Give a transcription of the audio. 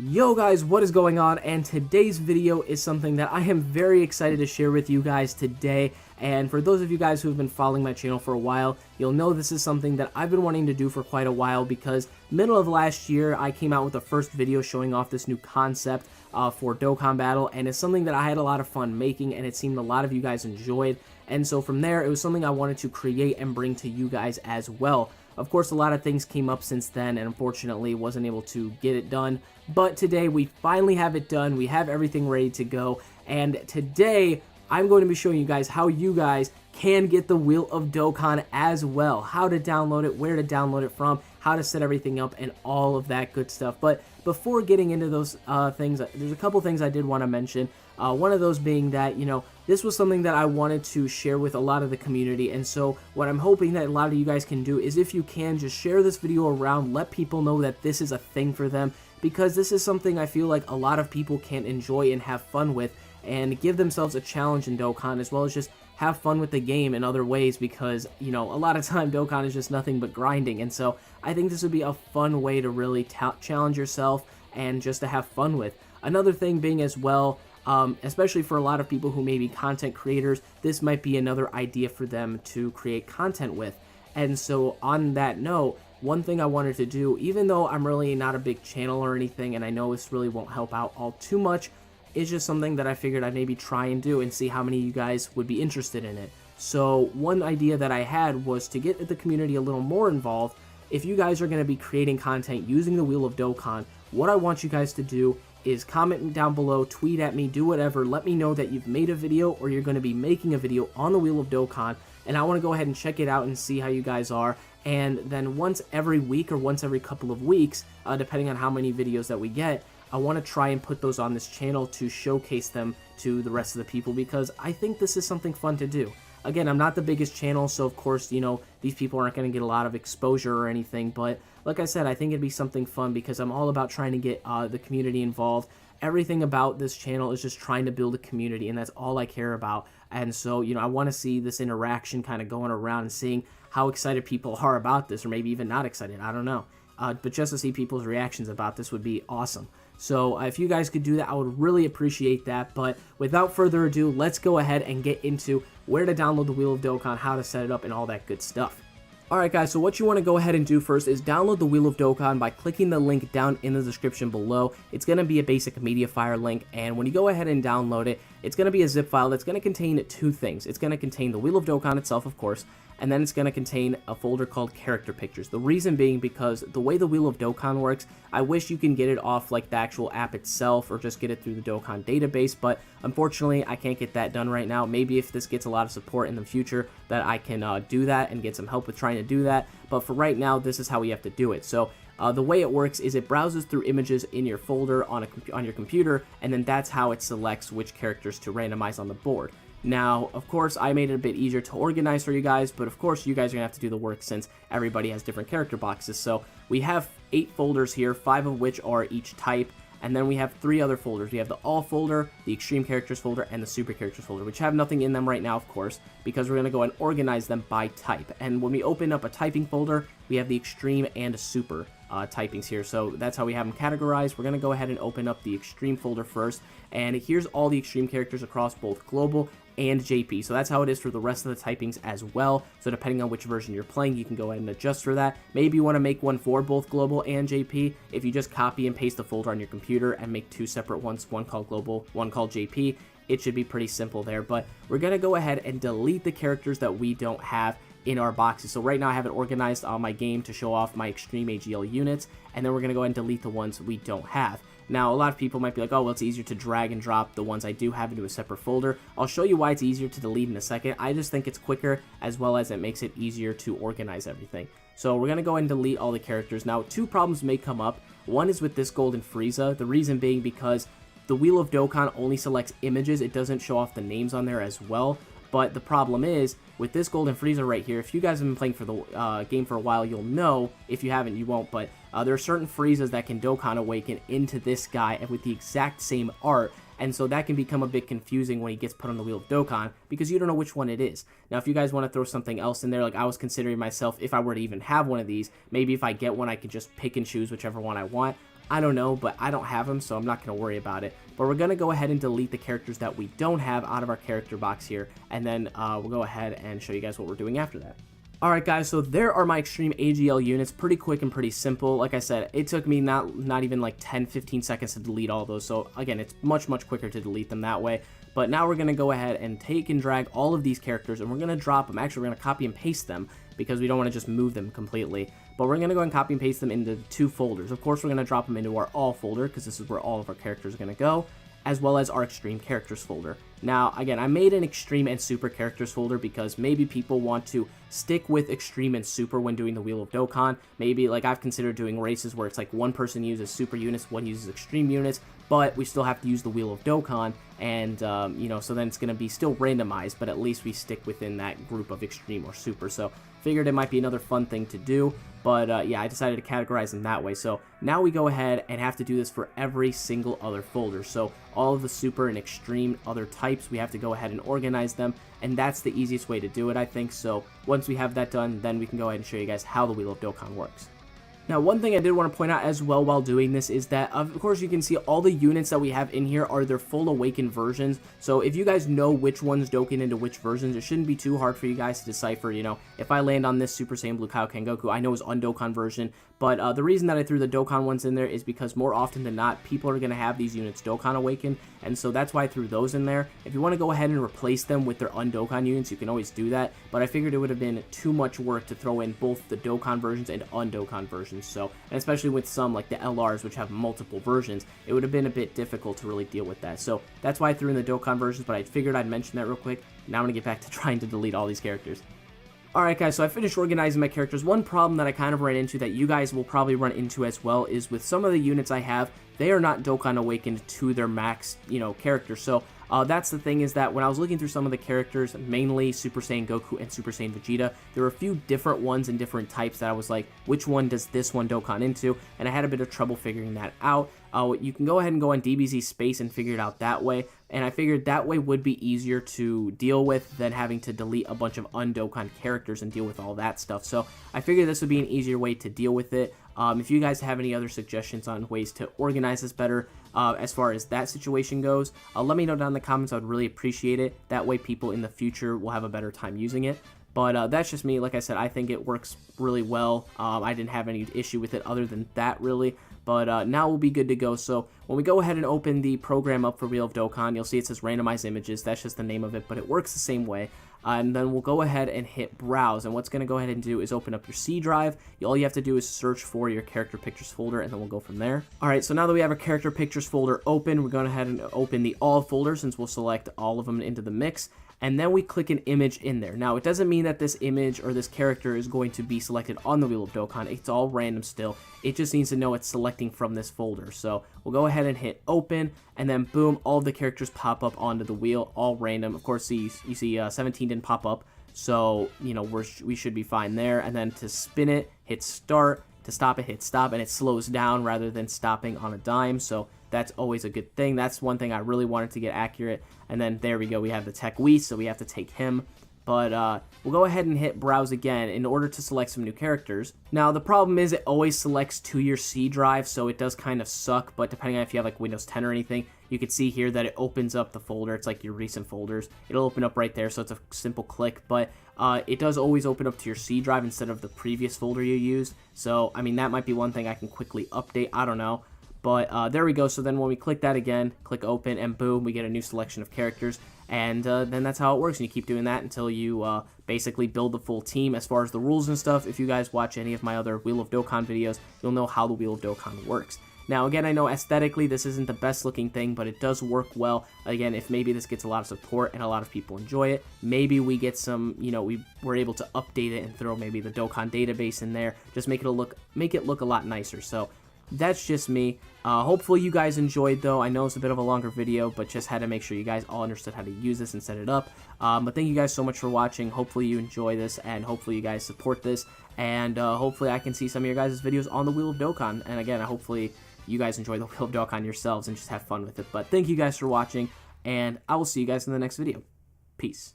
Yo guys, what is going on? And today's video is something that I am very excited to share with you guys today. And for those of you guys who have been following my channel for a while, you'll know this is something that I've been wanting to do for quite a while, because middle of last year I came out with the first video showing off this new concept for Dokkan Battle, and it's something that I had a lot of fun making and it seemed a lot of you guys enjoyed. And so from there, it was something I wanted to create and bring to you guys as well. Of course, a lot of things came up since then, and unfortunately wasn't able to get it done. But today, we finally have it done. We have everything ready to go. And today, I'm going to be showing you guys how you guys can get the Wheel of Dokkan as well. How to download it, where to download it from, how to set everything up, and all of that good stuff. But before getting into those things, there's a couple things I did want to mention. One of those being that, this was something that I wanted to share with a lot of the community, and so what I'm hoping that a lot of you guys can do is, if you can, just share this video around, let people know that this is a thing for them, because this is something I feel like a lot of people can enjoy and have fun with, and give themselves a challenge in Dokkan, as well as just have fun with the game in other ways, because, a lot of time Dokkan is just nothing but grinding, and so I think this would be a fun way to really challenge yourself and just to have fun with. Another thing being as well, especially for a lot of people who may be content creators, this might be another idea for them to create content with. And so on that note, one thing I wanted to do, even though I'm really not a big channel or anything, and I know this really won't help out all too much, is just something that I figured I'd maybe try and do and see how many of you guys would be interested in it. So one idea that I had was to get the community a little more involved. If you guys are going to be creating content using the Wheel of Dokkan, what I want you guys to do is comment down below, tweet at me, do whatever, let me know that you've made a video or you're going to be making a video on the Wheel of Dokkan, and I want to go ahead and check it out and see how you guys are. And then once every week or once every couple of weeks, depending on how many videos that we get, I want to try and put those on this channel to showcase them to the rest of the people, because I think this is something fun to do. Again, I'm not the biggest channel, so of course, these people aren't going to get a lot of exposure or anything, but like I said, I think it'd be something fun, because I'm all about trying to get the community involved. Everything about this channel is just trying to build a community, and that's all I care about. And so, I want to see this interaction kind of going around and seeing how excited people are about this, or maybe even not excited, I don't know. But just to see people's reactions about this would be awesome. So if you guys could do that, I would really appreciate that. But without further ado, let's go ahead and get into where to download the Wheel of Dokkan, how to set it up, and all that good stuff. Alright guys, so what you want to go ahead and do first is download the Wheel of Dokkan by clicking the link down in the description below. It's going to be a basic MediaFire link, and when you go ahead and download it, it's going to be a zip file that's going to contain two things. It's going to contain the Wheel of Dokkan itself, of course, and then it's going to contain a folder called Character Pictures. The reason being because the way the Wheel of Dokkan works, I wish you can get it off like the actual app itself or just get it through the Dokkan database, but unfortunately I can't get that done right now. Maybe if this gets a lot of support in the future that I can do that and get some help with trying to do that, but for right now this is how we have to do it. So the way it works is it browses through images in your folder on your computer, and then that's how it selects which characters to randomize on the board. Now, of course, I made it a bit easier to organize for you guys, but of course, you guys are going to have to do the work since everybody has different character boxes. So we have 8 folders here, 5 of which are each type, and then we have 3 other folders. We have the All folder, the Extreme Characters folder, and the Super Characters folder, which have nothing in them right now, of course, because we're going to go and organize them by type. And when we open up a typing folder, we have the Extreme and Super typings here, so that's how we have them categorized. We're going to go ahead and open up the Extreme folder first, and here's all the Extreme characters across both Global and JP. So that's how it is for the rest of the typings as well. So depending on which version you're playing, you can go ahead and adjust for that. Maybe you want to make one for both Global and JP. If you just copy and paste the folder on your computer and make 2 separate ones, one called Global, one called JP, it should be pretty simple there. But we're going to go ahead and delete the characters that we don't have in our boxes. So right now I have it organized on my game to show off my Extreme AGL units, and then we're going to go ahead and delete the ones we don't have. Now, a lot of people might be like, oh, well, it's easier to drag and drop the ones I do have into a separate folder. I'll show you why it's easier to delete in a second. I just think it's quicker, as well as it makes it easier to organize everything. So we're going to go ahead and delete all the characters. Now, 2 problems may come up. One is with this Golden Frieza, the reason being because the Wheel of Dokkan only selects images. It doesn't show off the names on there as well. But the problem is, with this Golden Frieza right here, if you guys have been playing for the game for a while, you'll know. If you haven't, you won't. But there are certain Friezas that can Dokkan Awaken into this guy and with the exact same art. And so that can become a bit confusing when he gets put on the Wheel of Dokkan, because you don't know which one it is. Now, if you guys want to throw something else in there, like I was considering myself, if I were to even have one of these, maybe if I get one, I could just pick and choose whichever one I want. I don't know, but I don't have them, so I'm not going to worry about it. But we're going to go ahead and delete the characters that we don't have out of our character box here, and then we'll go ahead and show you guys what we're doing after that. Alright guys, so there are my extreme AGL units, pretty quick and pretty simple. Like I said, it took me not even like 10-15 seconds to delete all those, so again, it's much quicker to delete them that way. But now we're going to go ahead and take and drag all of these characters, and we're going to drop them. Actually, we're going to copy and paste them, because we don't want to just move them completely. But we're going to go and copy and paste them into 2 folders. Of course, we're going to drop them into our all folder, because this is where all of our characters are going to go, as well as our extreme characters folder. Now, again, I made an extreme and super characters folder because maybe people want to stick with extreme and super when doing the Wheel of Dokkan. Maybe, like, I've considered doing races where it's like one person uses super units, one uses extreme units, but we still have to use the Wheel of Dokkan, and, you know, so then it's going to be still randomized, but at least we stick within that group of extreme or super. So, figured it might be another fun thing to do, but yeah, I decided to categorize them that way. So now we go ahead and have to do this for every single other folder. So all of the super and extreme other types, we have to go ahead and organize them, and that's the easiest way to do it, I think. So once we have that done, then we can go ahead and show you guys how the Wheel of Dokkan works. Now, one thing I did want to point out as well while doing this is that, of course, you can see all the units that we have in here are their full awakened versions. So if you guys know which one's Dokkan into which versions, it shouldn't be too hard for you guys to decipher. You know, if I land on this Super Saiyan Blue Kaioken Goku, I know his Undokkan version. But the reason that I threw the Dokkan ones in there is because more often than not, people are going to have these units Dokkan awakened, and so that's why I threw those in there. If you want to go ahead and replace them with their Undokkan units, you can always do that, but I figured it would have been too much work to throw in both the Dokkan versions and Undokkan versions. So, and especially with some like the LRs, which have multiple versions, it would have been a bit difficult to really deal with that. So that's why I threw in the Dokkan versions, but I figured I'd mention that real quick. Now I'm going to get back to trying to delete all these characters. Alright guys, so I finished organizing my characters. One problem that I kind of ran into that you guys will probably run into as well is with some of the units I have, they are not Dokkan awakened to their max, you know, characters. So that's the thing, is that when I was looking through some of the characters, mainly Super Saiyan Goku and Super Saiyan Vegeta, there were a few different ones and different types that I was like, which one does this one Dokkan into? And I had a bit of trouble figuring that out. You can go ahead and go on Dbz Space and figure it out that way, and I figured that way would be easier to deal with than having to delete a bunch of Undokkan characters and deal with all that stuff. So I figured this would be an easier way to deal with it. If you guys have any other suggestions on ways to organize this better as far as that situation goes, let me know down in the comments. I would really appreciate it. That way people in the future will have a better time using it. But that's just me. Like I said, I think it works really well. I didn't have any issue with it other than that, really. But now we'll be good to go. So when we go ahead and open the program up for Wheel of Dokkan, you'll see it says randomize images. That's just the name of it, but it works the same way. And then we'll go ahead and hit browse, and what's going to go ahead and do is open up your C drive. All you have to do is search for your character pictures folder, and then we'll go from there. Alright, so now that we have our character pictures folder open, we're going ahead and open the all folder, since we'll select all of them into the mix. And then we click an image in there. Now, it doesn't mean that this image or this character is going to be selected on the Wheel of Dokkan. It's all random still. It just needs to know it's selecting from this folder. So we'll go ahead and hit open, and then boom, all of the characters pop up onto the wheel, all random. Of course, you see 17 didn't pop up, so you know we should be fine there. And then to spin it, hit start. To stop it, hit stop, and it slows down rather than stopping on a dime, so that's always a good thing. That's one thing I really wanted to get accurate. And then there we go, we have the Tech Whis, so we have to take him. But we'll go ahead and hit browse again in order to select some new characters. Now the problem is it always selects to your C drive, so it does kind of suck, but depending on if you have like Windows 10 or anything, you can see here that it opens up the folder. It's like your recent folders. It'll open up right there, so it's a simple click, but it does always open up to your C drive instead of the previous folder you used. So, I mean, that might be one thing I can quickly update. I don't know. But there we go. So then when we click that again, click open, and boom, we get a new selection of characters. And then that's how it works. And you keep doing that until you basically build the full team. As far as the rules and stuff, if you guys watch any of my other Wheel of Dokkan videos, you'll know how the Wheel of Dokkan works. Now, again, I know aesthetically this isn't the best looking thing, but it does work well. Again, if maybe this gets a lot of support and a lot of people enjoy it, maybe we get some, you know, we're able to update it and throw maybe the Dokkan database in there. Just make it look a lot nicer. So that's just me. Hopefully you guys enjoyed, though. I know it's a bit of a longer video, but just had to make sure you guys all understood how to use this and set it up. But thank you guys so much for watching. Hopefully you enjoy this, and hopefully you guys support this. And hopefully I can see some of your guys' videos on the Wheel of Dokkan. And again, hopefully you guys enjoy the Wheel of Dokkan yourselves and just have fun with it. But thank you guys for watching, and I will see you guys in the next video. Peace.